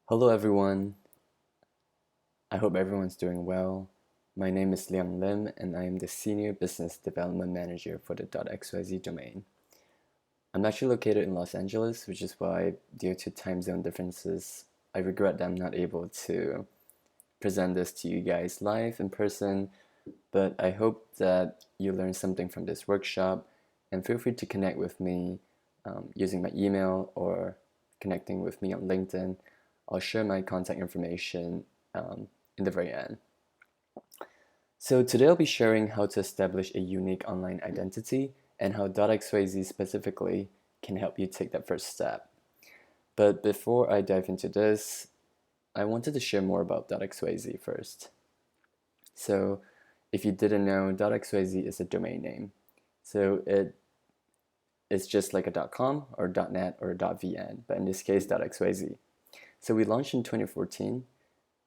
Hello everyone. I hope everyone's doing well. My name is Liang Lim and I am the Senior Business Development Manager for the .xyz domain. I'm actually located in Los Angeles, which is why, due to time zone differences, I regret that I'm not able to present this to you guys live in person, but I hope that you learned something from this workshop, and feel free to connect with me using my email or connecting with me on LinkedIn. I'll share my contact information in the very end. So today I'll be sharing how to establish a unique online identity and how .xyz specifically can help you take that first step. But before I dive into this, I wanted to share more about .xyz first. So if you didn't know, .xyz is a domain name. So it's just like a .com or .net or .vn, but in this case, .xyz. So we launched in 2014,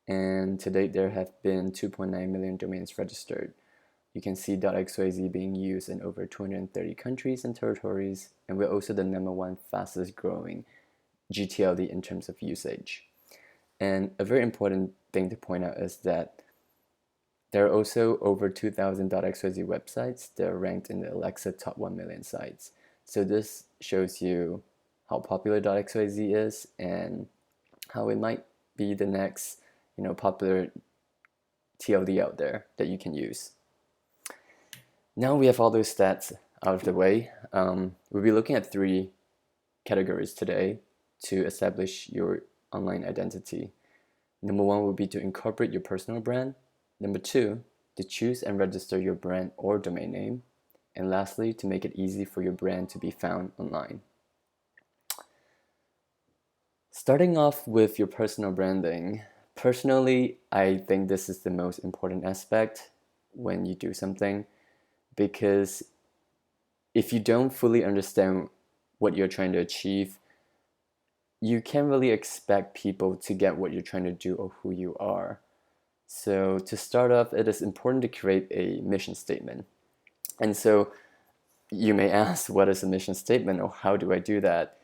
and to date there have been 2.9 million domains registered. You can see .xyz being used in over 230 countries and territories, and we're also the #1 fastest growing gTLD in terms of usage. And a very important thing to point out is that there are also over 2,000 .xyz websites that are ranked in the Alexa top 1 million sites. So this shows you how popular .xyz is and how it might be the next popular TLD out there that you can use. Now we have all those stats out of the way. We'll be looking at 3 categories today to establish your online identity. Number 1 will be to incorporate your personal brand. Number 2, to choose and register your brand or domain name. And lastly, to make it easy for your brand to be found online. Starting off with your personal branding, personally, I think this is the most important aspect when you do something, because if you don't fully understand what you're trying to achieve, you can't really expect people to get what you're trying to do or who you are. So to start off, it is important to create a mission statement. And so you may ask, what is a mission statement, or how do I do that?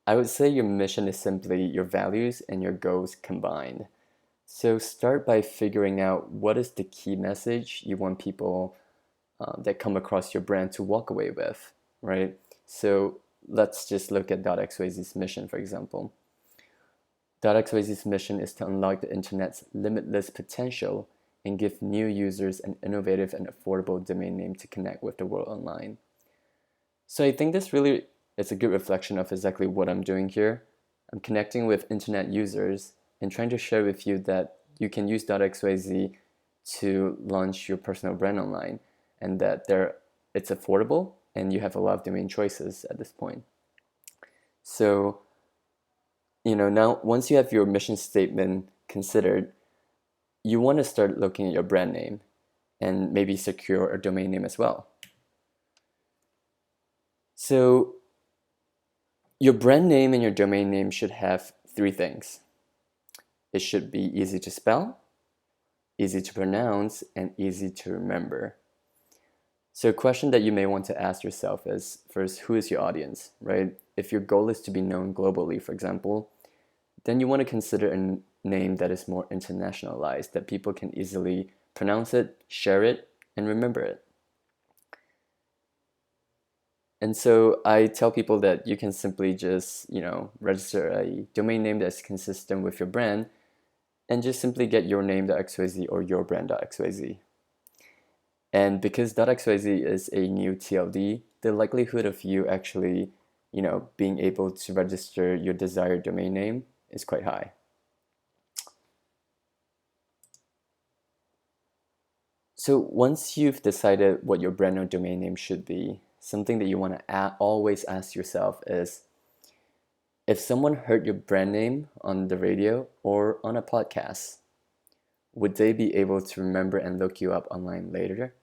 I would say your mission is simply your values and your goals combined. So start by figuring out what is the key message you want people that come across your brand to walk away with, right? So let's just look at .xyz's mission, for example. .xyz's mission is to unlock the internet's limitless potential and give new users an innovative and affordable domain name to connect with the world online. So I think this really is a good reflection of exactly what I'm doing here. I'm connecting with internet users and trying to share with you that you can use .xyz to launch your personal brand online, and that it's affordable and you have a lot of domain choices at this point. So, now once you have your mission statement considered, you want to start looking at your brand name and maybe secure a domain name as well. So your brand name and your domain name should have 3 things. It should be easy to spell, easy to pronounce, and easy to remember. So a question that you may want to ask yourself is, first, who is your audience, right? If your goal is to be known globally, for example, then you want to consider a name that is more internationalized, that people can easily pronounce it, share it, and remember it. And so I tell people that you can simply just, register a domain name that's consistent with your brand and just simply get your name.xyz or your brand.xyz. And because .xyz is a new TLD, the likelihood of you actually, being able to register your desired domain name is quite high. So once you've decided what your brand or domain name should be, something that you want to always ask yourself is, if someone heard your brand name on the radio or on a podcast, would they be able to remember and look you up online later?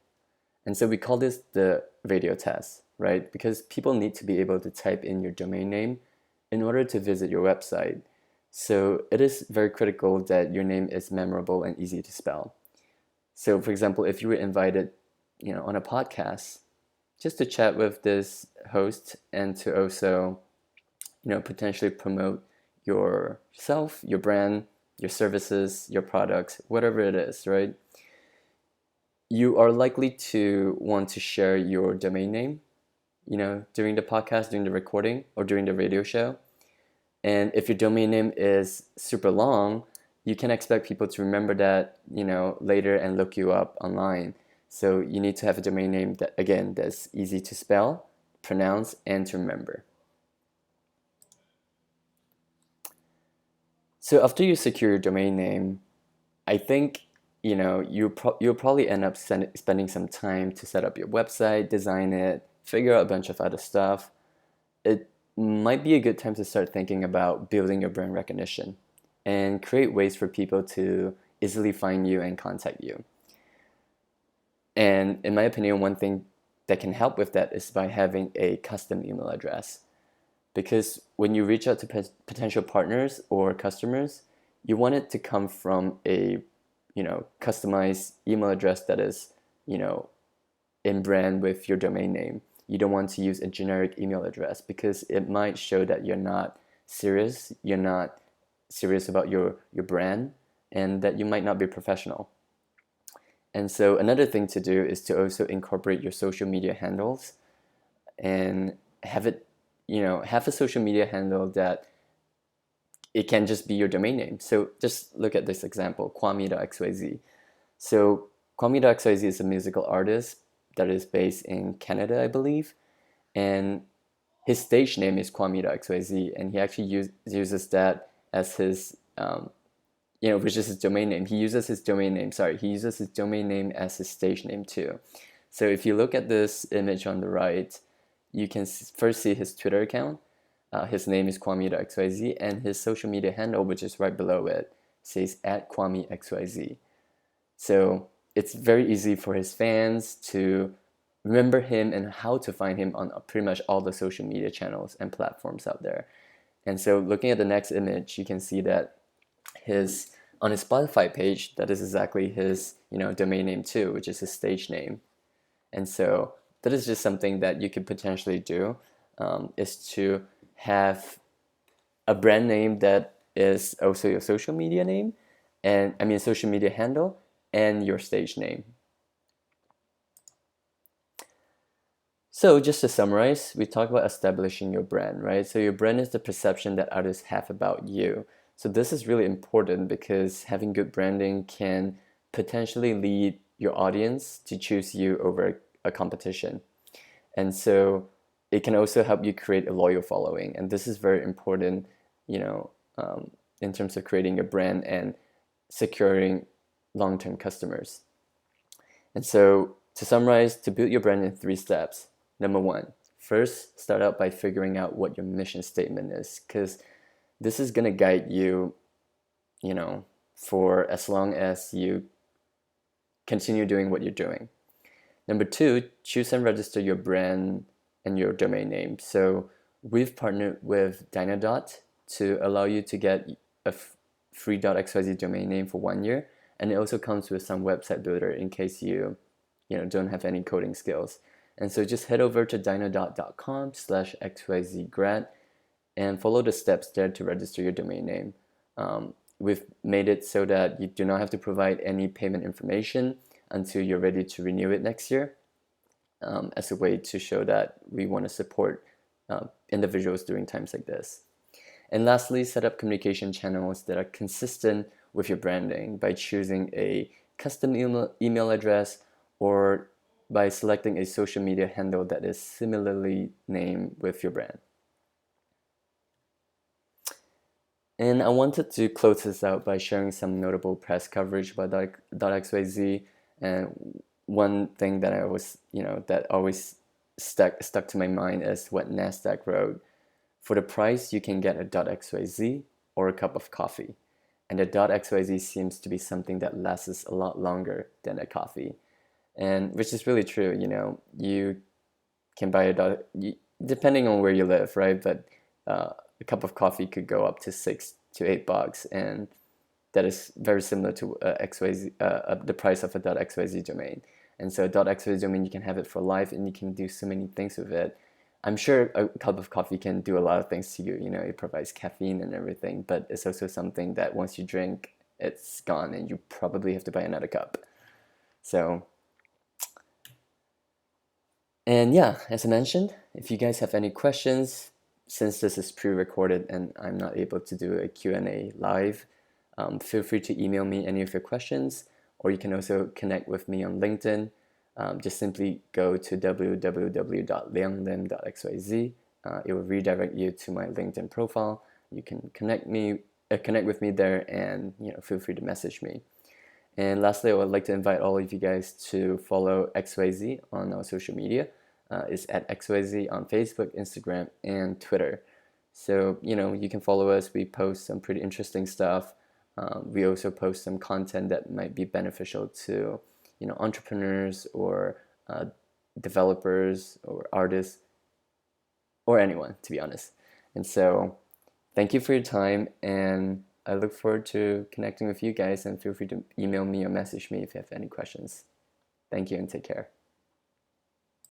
And so we call this the radio test, right? Because people need to be able to type in your domain name in order to visit your website. So it is very critical that your name is memorable and easy to spell. So for example, if you were invited, on a podcast, just to chat with this host and to also, potentially promote yourself, your brand, your services, your products, whatever it is, right? You are likely to want to share your domain name, during the podcast, during the recording, or during the radio show. And if your domain name is super long, you can expect people to remember that, later and look you up online. So you need to have a domain name that, again, that's easy to spell, pronounce, and to remember. So after you secure your domain name, I think, you'll probably end up spending some time to set up your website, design it, figure out a bunch of other stuff. It might be a good time to start thinking about building your brand recognition and create ways for people to easily find you and contact you. And in my opinion, one thing that can help with that is by having a custom email address. Because when you reach out to potential partners or customers, you want it to come from a, customized email address that is, in brand with your domain name. You don't want to use a generic email address because it might show that you're not serious about your brand, and that you might not be professional. And so another thing to do is to also incorporate your social media handles and have it, have a social media handle that it can just be your domain name. So just look at this example, kwame.xyz. So kwame.xyz is a musical artist that is based in Canada, I believe. And his stage name is kwame.xyz, and he actually uses that as his, which is his domain name. He uses his domain name as his stage name too. So if you look at this image on the right, you can first see his Twitter account. His name is kwame.xyz, and his social media handle, which is right below it, says @kwamexyz. So it's very easy for his fans to remember him and how to find him on pretty much all the social media channels and platforms out there. And so looking at the next image, you can see that on his Spotify page, that is exactly his domain name too, which is his stage name. And so that is just something that you could potentially do, is to have a brand name that is also your social media name, and social media handle, and your stage name. So just to summarize, we talked about establishing your brand, right? So your brand is the perception that others have about you. So this is really important because having good branding can potentially lead your audience to choose you over a competition. And so it can also help you create a loyal following. And this is very important, in terms of creating a brand and securing long-term customers. And so to summarize, to build your brand in 3 steps. Number 1, first, start out by figuring out what your mission statement is, because this is going to guide you, for as long as you continue doing what you're doing. Number 2, choose and register your brand and your domain name. So we've partnered with Dynadot to allow you to get a free .xyz domain name for 1 year, and it also comes with some website builder in case you don't have any coding skills. And so just head over to dynadot.com/xyzgrad and follow the steps there to register your domain name. We've made it so that you do not have to provide any payment information until you're ready to renew it next year, as a way to show that we want to support individuals during times like this. And lastly, set up communication channels that are consistent with your branding by choosing a custom email address, or by selecting a social media handle that is similarly named with your brand. And I wanted to close this out by sharing some notable press coverage about .xyz. And one thing that that always stuck to my mind is what NASDAQ wrote. For the price, you can get a .xyz or a cup of coffee. And the .xyz seems to be something that lasts a lot longer than a coffee. And which is really true, you can buy depending on where you live, right? But a cup of coffee could go up to $6 to $8, and that is very similar to the price of a .xyz domain. And so a .xyz domain, you can have it for life, and you can do so many things with it. I'm sure a cup of coffee can do a lot of things to you. You know, it provides caffeine and everything, but it's also something that once you drink, it's gone and you probably have to buy another cup. So, and yeah, as I mentioned, if you guys have any questions, since this is pre-recorded and I'm not able to do a Q&A live, feel free to email me any of your questions, or you can also connect with me on LinkedIn. Just simply go to www.lianglim.xyz. It will redirect you to my LinkedIn profile. You can connect with me there, and feel free to message me. And lastly, I would like to invite all of you guys to follow XYZ on our social media. It's at XYZ on Facebook, Instagram, and Twitter. So, you can follow us. We post some pretty interesting stuff. We also post some content that might be beneficial to, entrepreneurs or developers or artists or anyone, to be honest. And so, thank you for your time, and I look forward to connecting with you guys, and feel free to email me or message me if you have any questions. Thank you and take care.